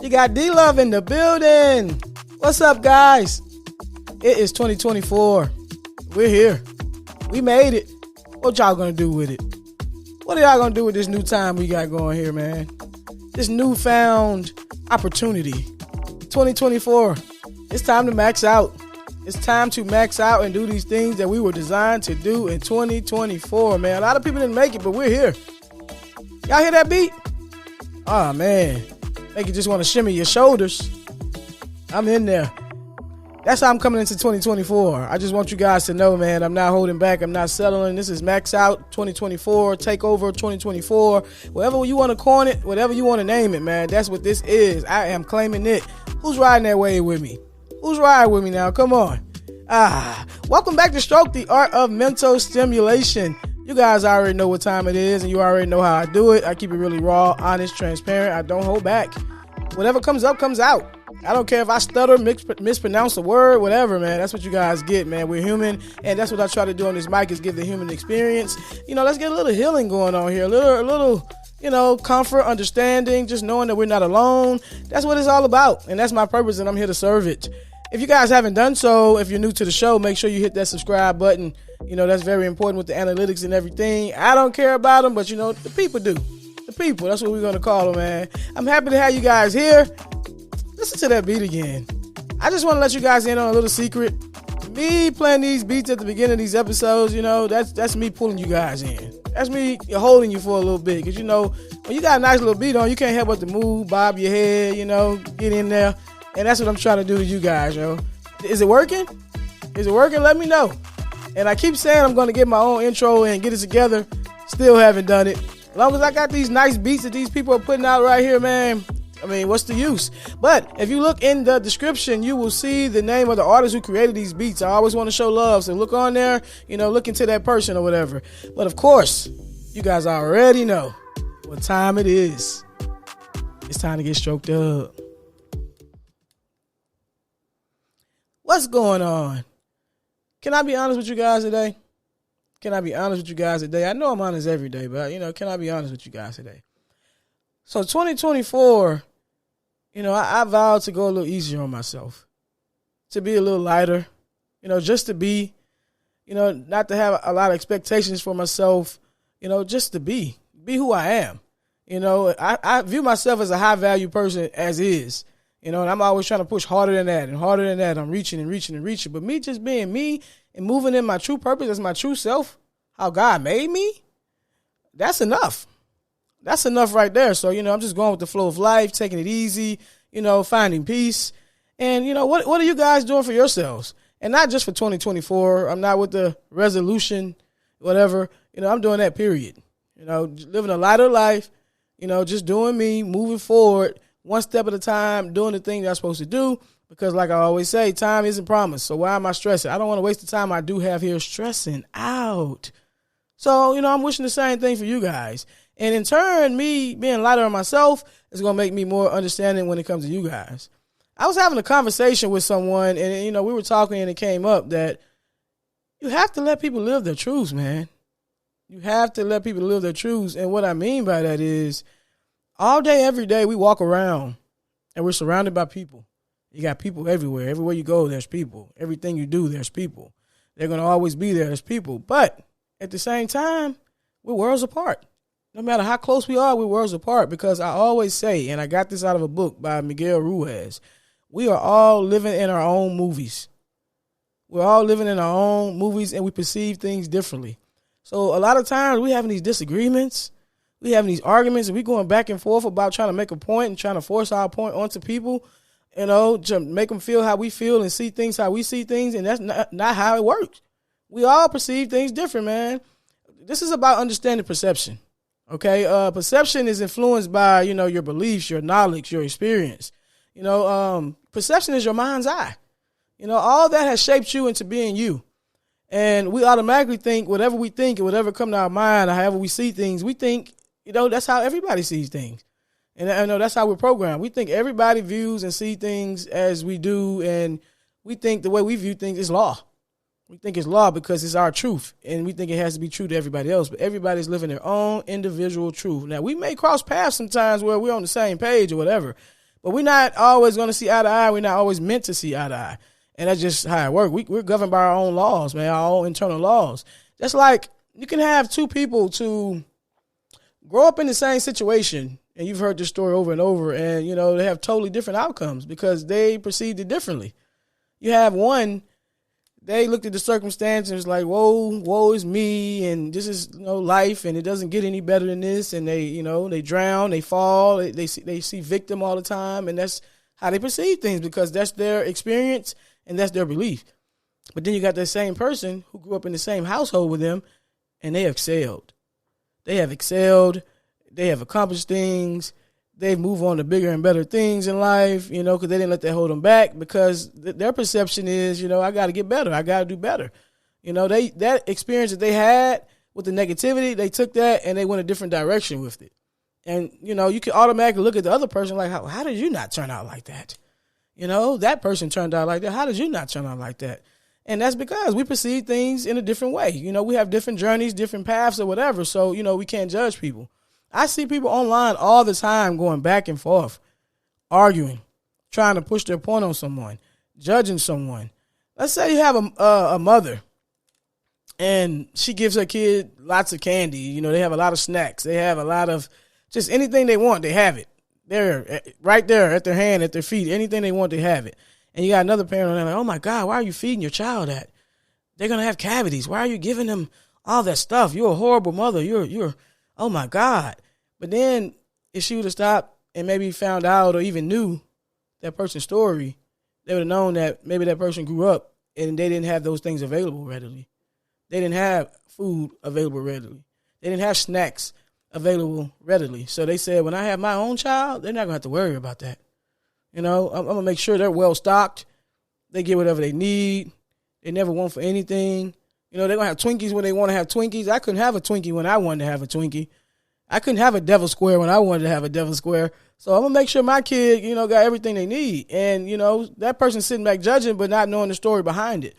You got D-Love in the building. What's up, guys? It is 2024. We're here. We made it. What y'all gonna do with it? What are y'all gonna do with this new time we got going here, man? This newfound opportunity. 2024. It's time to max out. It's time to max out and do these things that we were designed to do in 2024, man. A lot of people didn't make it, but we're here. Y'all hear that beat? Oh, man. Make you just want to shimmy your shoulders. I'm in there. That's how I'm coming into 2024. I just want you guys to know, man, I'm not holding back. I'm not settling. This is Max Out 2024, Takeover 2024. Whatever you want to coin it, whatever you want to name it, man, that's what this is. I am claiming it. Who's riding that wave with me? Who's riding with me now? Come on. Welcome back to STROK'D, the art of mental stimulation. You guys already know what time it is, and you already know how I do it. I keep it really raw, honest, transparent. I don't hold back. Whatever comes up, comes out. I don't care if I stutter, mispronounce a word, whatever, man. That's what you guys get, man. We're human, and that's what I try to do on this mic is give the human experience. You know, let's get a little healing going on here, a little, comfort, understanding, just knowing that we're not alone. That's what it's all about, and that's my purpose, and I'm here to serve it. If you guys haven't done so, if you're new to the show, make sure you hit that subscribe button. You know, that's very important with the analytics and everything. I don't care about them, but, the people do. The people, that's what we're going to call them, man. I'm happy to have you guys here. Listen to that beat again. I just want to let you guys in on a little secret. Me playing these beats at the beginning of these episodes, that's me pulling you guys in. That's me holding you for a little bit. Because, when you got a nice little beat on, you can't help but to move, bob your head, get in there. And that's what I'm trying to do to you guys, Is it working? Is it working? Let me know. And I keep saying I'm going to get my own intro and get it together. Still haven't done it. As long as I got these nice beats that these people are putting out right here, man, I mean, what's the use? But if you look in the description, you will see the name of the artist who created these beats. I always want to show love. So look on there, look into that person or whatever. But of course, you guys already know what time it is. It's time to get stroked up. What's going on? Can I be honest with you guys today? I know I'm honest every day, but, can I be honest with you guys today? So 2024, I vowed to go a little easier on myself, to be a little lighter, just to be, not to have a lot of expectations for myself, just to be who I am. I view myself as a high value person as is. And I'm always trying to push harder than that and harder than that. I'm reaching and reaching and reaching. But me just being me and moving in my true purpose as my true self, how God made me, that's enough. That's enough right there. So, I'm just going with the flow of life, taking it easy, finding peace. And, what are you guys doing for yourselves? And not just for 2024. I'm not with the resolution, whatever. I'm doing that period. Living a lighter life, just doing me, moving forward. One step at a time, doing the thing that I'm supposed to do, because like I always say, time isn't promised. So why am I stressing? I don't want to waste the time I do have here stressing out. So, I'm wishing the same thing for you guys. And in turn, me being lighter on myself is going to make me more understanding when it comes to you guys. I was having a conversation with someone, and, we were talking, and it came up that you have to let people live their truths, man. You have to let people live their truths. And what I mean by that is, all day, every day, we walk around and we're surrounded by people. You got people everywhere. Everywhere you go, there's people. Everything you do, there's people. They're going to always be there. There's people. But at the same time, we're worlds apart. No matter how close we are, we're worlds apart, because I always say, and I got this out of a book by Miguel Ruiz, we are all living in our own movies. We're all living in our own movies, and we perceive things differently. So a lot of times we're having these disagreements. We having these arguments, and we going back and forth about trying to make a point and trying to force our point onto people, to make them feel how we feel and see things how we see things, and that's not how it works. We all perceive things different, man. This is about understanding perception, okay? Perception is influenced by, your beliefs, your knowledge, your experience. Perception is your mind's eye. All that has shaped you into being you. And we automatically think whatever we think and whatever comes to our mind or however we see things, we think, that's how everybody sees things. And I know that's how we're programmed. We think everybody views and see things as we do, and we think the way we view things is law. We think it's law because it's our truth, and we think it has to be true to everybody else. But everybody's living their own individual truth. Now, we may cross paths sometimes where we're on the same page or whatever, But we're not always going to see eye to eye. We're not always meant to see eye to eye. And that's just how it works. We're governed by our own laws, man, our own internal laws. Just like you can have two people to grow up in the same situation, and you've heard this story over and over, and, you know, they have totally different outcomes because they perceived it differently. You have one, they looked at the circumstances and was like, woe is me, and this is, you know, life, and it doesn't get any better than this, and they, you know, they drown, they fall, they see victim all the time, and that's how they perceive things because that's their experience and that's their belief. But then you got that same person who grew up in the same household with them, and they excelled. They have excelled. They have accomplished things. They've moved on to bigger and better things in life, you know, because they didn't let that hold them back because their perception is, you know, I got to get better. I got to do better. You know, that experience that they had with the negativity, they took that and they went a different direction with it. And, you know, you can automatically look at the other person like, how did you not turn out like that? You know, that person turned out like that. How did you not turn out like that? And that's because we perceive things in a different way. You know, we have different journeys, different paths or whatever. So, you know, we can't judge people. I see people online all the time going back and forth, arguing, trying to push their point on someone, judging someone. Let's say you have a mother and she gives her kid lots of candy. You know, they have a lot of snacks. They have a lot of just anything they want, they have it. They're right there at their hand, at their feet. Anything they want, they have it. And you got another parent on there like, oh, my God, why are you feeding your child that? They're going to have cavities. Why are you giving them all that stuff? You're a horrible mother. You're oh, my God. But then if she would have stopped and maybe found out or even knew that person's story, they would have known that maybe that person grew up and they didn't have those things available readily. They didn't have food available readily. They didn't have snacks available readily. So they said, when I have my own child, they're not going to have to worry about that. You know, I'm going to make sure they're well stocked. They get whatever they need. They never want for anything. You know, they're going to have Twinkies when they want to have Twinkies. I couldn't have a Twinkie when I wanted to have a Twinkie. I couldn't have a Devil Square when I wanted to have a Devil Square. So I'm going to make sure my kid, you know, got everything they need. And, you know, that person sitting back judging but not knowing the story behind it.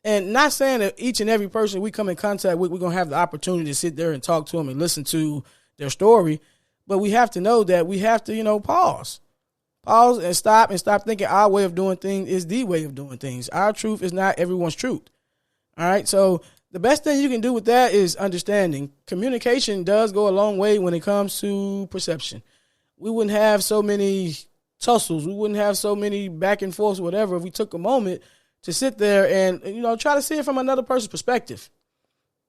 And not saying that each and every person we come in contact with, we're going to have the opportunity to sit there and talk to them and listen to their story. But we have to know that we have to, you know, pause and stop thinking our way of doing things is the way of doing things. Our truth is not everyone's truth. All right. So the best thing you can do with that is understanding. Communication does go a long way when it comes to perception. We wouldn't have so many tussles. We wouldn't have so many back and forths, whatever, if we took a moment to sit there and, you know, try to see it from another person's perspective.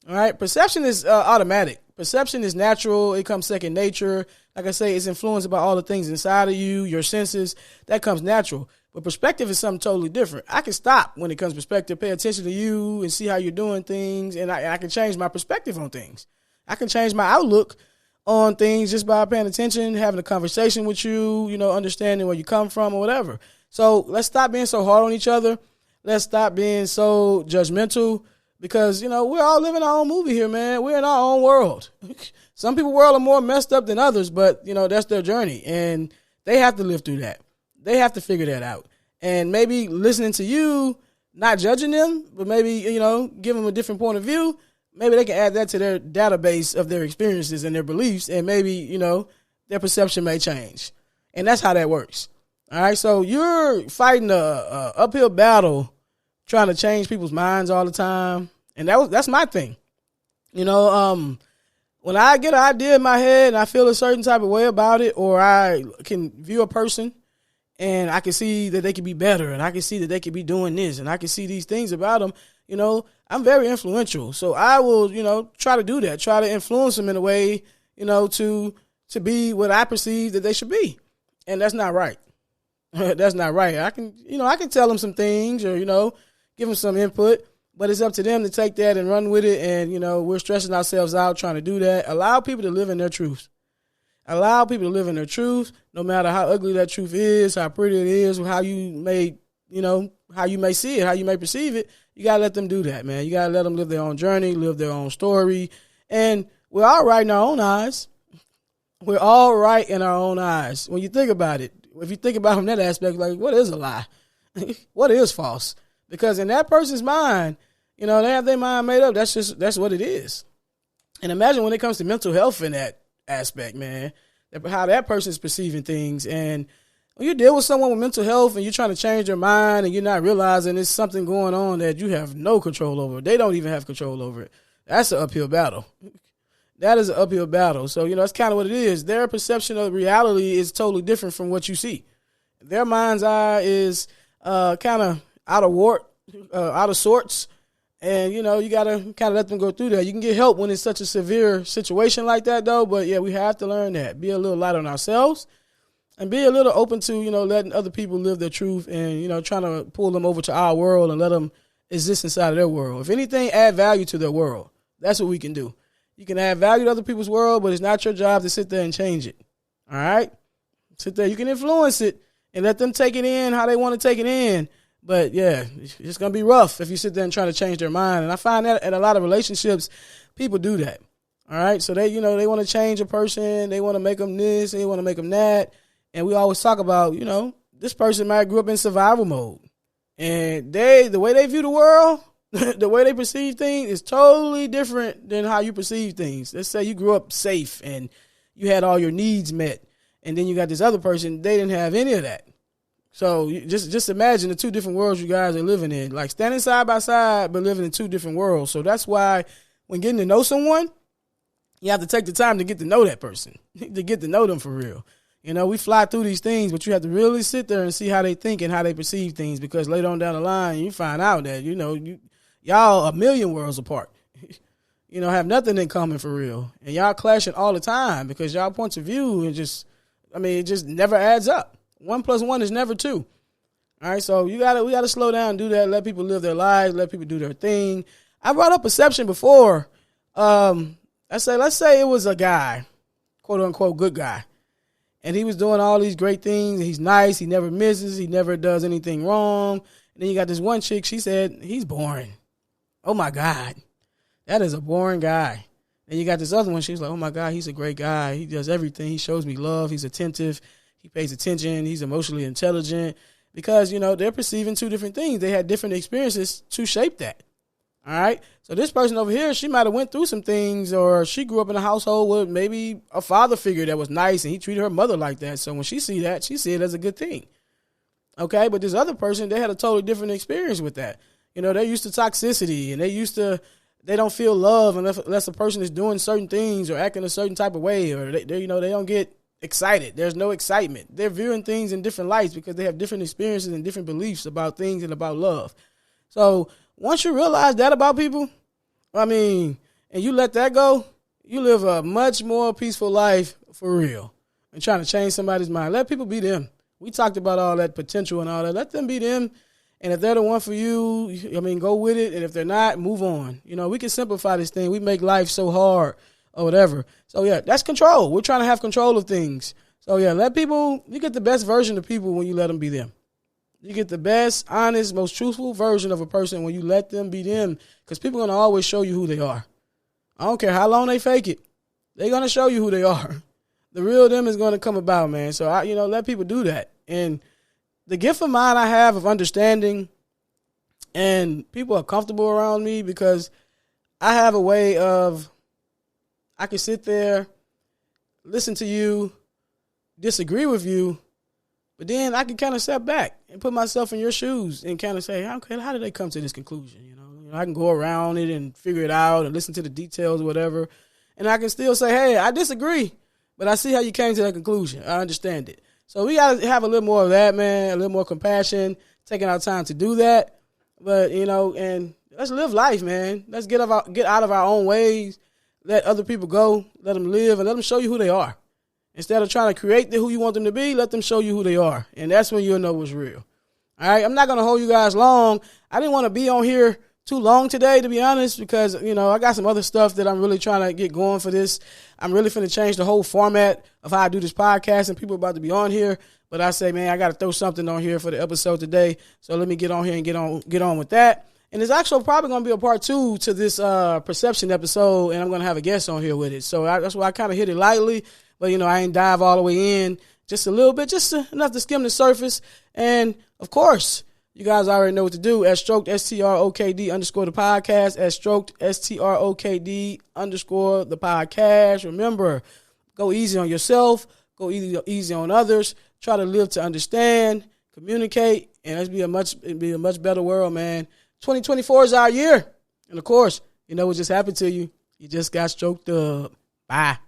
All right. Perception is automatic. Perception is natural. It comes second nature. Like I say, it's influenced by all the things inside of you, your senses. That comes natural. But perspective is something totally different. I can stop when it comes to perspective, pay attention to you and see how you're doing things, and I can change my perspective on things. I can change my outlook on things just by paying attention, having a conversation with you, you know, understanding where you come from or whatever. So let's stop being so hard on each other. Let's stop being so judgmental because, you know, we're all living our own movie here, man. We're in our own world. Some people's world are more messed up than others, but, you know, that's their journey, and they have to live through that. They have to figure that out. And maybe listening to you, not judging them, but maybe, you know, give them a different point of view. Maybe they can add that to their database of their experiences and their beliefs, and maybe, you know, their perception may change. And that's how that works. All right, so you're fighting a uphill battle trying to change people's minds all the time, and that's my thing. You know, when I get an idea in my head and I feel a certain type of way about it, or I can view a person and I can see that they could be better, and I can see that they could be doing this, and I can see these things about them, you know, I'm very influential. So I will, you know, try to do that, try to influence them in a way, you know, to be what I perceive that they should be. And that's not right. That's not right. I can tell them some things or, you know, give them some input, but it's up to them to take that and run with it. And, you know, we're stressing ourselves out trying to do that. Allow people to live in their truth. Allow people to live in their truth, no matter how ugly that truth is, how pretty it is, how you may, you know, how you may see it, how you may perceive it. You got to let them do that, man. You got to let them live their own journey, live their own story. And we're all right in our own eyes. We're all right in our own eyes. When you think about it, if you think about it from that aspect, like, what is a lie? What is false? Because in that person's mind, you know, they have their mind made up. That's what it is. And imagine when it comes to mental health in that aspect, man, how that person is perceiving things. And when you deal with someone with mental health and you're trying to change their mind and you're not realizing there's something going on that you have no control over, they don't even have control over it. That's an uphill battle. That is an uphill battle. So, that's kind of what it is. Their perception of reality is totally different from what you see. Their mind's eye is kind of out of sorts. And, you got to kind of let them go through that. You can get help when it's such a severe situation like that, though. But, yeah, we have to learn that. Be a little light on ourselves and be a little open to, letting other people live their truth and, trying to pull them over to our world and let them exist inside of their world. If anything, add value to their world. That's what we can do. You can add value to other people's world, but it's not your job to sit there and change it. All right? Sit there. You can influence it and let them take it in how they want to take it in. But, yeah, it's going to be rough if you sit there and try to change their mind. And I find that in a lot of relationships, people do that. All right? So, they want to change a person. They want to make them this. They want to make them that. And we always talk about, this person might grew up in survival mode. And the way they view the world, the way they perceive things is totally different than how you perceive things. Let's say you grew up safe and you had all your needs met. And then you got this other person, they didn't have any of that. So just imagine the two different worlds you guys are living in, like standing side by side, but living in two different worlds. So that's why when getting to know someone, you have to take the time to get to know that person, to get to know them for real. We fly through these things, but you have to really sit there and see how they think and how they perceive things, because later on down the line, you find out that, y'all a million worlds apart, have nothing in common for real. And y'all clashing all the time because y'all points of view and it just never adds up. 1 + 1 is never 2. All right, so we gotta slow down and do that. Let people live their lives. Let people do their thing. I brought up perception before. Let's say it was a guy, quote unquote, good guy, and he was doing all these great things. He's nice. He never misses. He never does anything wrong. And then you got this one chick. She said he's boring. Oh my God, that is a boring guy. And you got this other one. She's like, oh my God, he's a great guy. He does everything. He shows me love. He's attentive. He pays attention. He's emotionally intelligent. Because, they're perceiving two different things. They had different experiences to shape that. All right. So this person over here, she might have went through some things, or she grew up in a household with maybe a father figure that was nice and he treated her mother like that. So when she see that, she see it as a good thing. Okay. But this other person, they had a totally different experience with that. They're used to toxicity, and they don't feel love unless a person is doing certain things or acting a certain type of way, or they don't get excited. There's no excitement. They're viewing things in different lights because they have different experiences and different beliefs about things and about love. So once you realize that about people, and you let that go, you live a much more peaceful life for real. And trying to change somebody's mind. Let people be them. We talked about all that potential and all that. Let them be them. And if they're the one for you, go with it. And if they're not, move on. We can simplify this thing. We make life so hard or whatever. So, yeah, that's control. We're trying to have control of things. So, yeah, you get the best version of people when you let them be them. You get the best, honest, most truthful version of a person when you let them be them, because people are going to always show you who they are. I don't care how long they fake it. They're going to show you who they are. The real them is going to come about, man. So, let people do that. And the gift of mine I have of understanding, and people are comfortable around me because I have a way of, I can sit there, listen to you, disagree with you, but then I can kind of step back and put myself in your shoes and kind of say, okay, how did they come to this conclusion? I can go around it and figure it out and listen to the details or whatever. And I can still say, hey, I disagree, but I see how you came to that conclusion. I understand it. So we got to have a little more of that, man, a little more compassion, taking our time to do that. But, and let's live life, man. Let's get out of our own ways, let other people go, let them live, and let them show you who they are. Instead of trying to create who you want them to be, let them show you who they are. And that's when you'll know what's real. All right, I'm not going to hold you guys long. I didn't want to be on here too long today, to be honest, because, I got some other stuff that I'm really trying to get going for this. I'm really finna change the whole format of how I do this podcast, and people are about to be on here. But I say, man, I got to throw something on here for the episode today. So let me get on here and get on with that. And there's actually probably going to be a part 2 to this perception episode, and I'm going to have a guest on here with it. So that's why I kind of hit it lightly, but, I ain't dive all the way in, just a little bit, just enough to skim the surface. And, of course, you guys already know what to do. At Stroked, STROK'D _ the podcast. At Stroked, STROK'D _ the podcast. Remember, go easy on yourself. Go easy on others. try to live to understand, communicate, and let's be a much better world, man. 2024 is our year. And, of course, what just happened to you? You just got stroked up. Bye.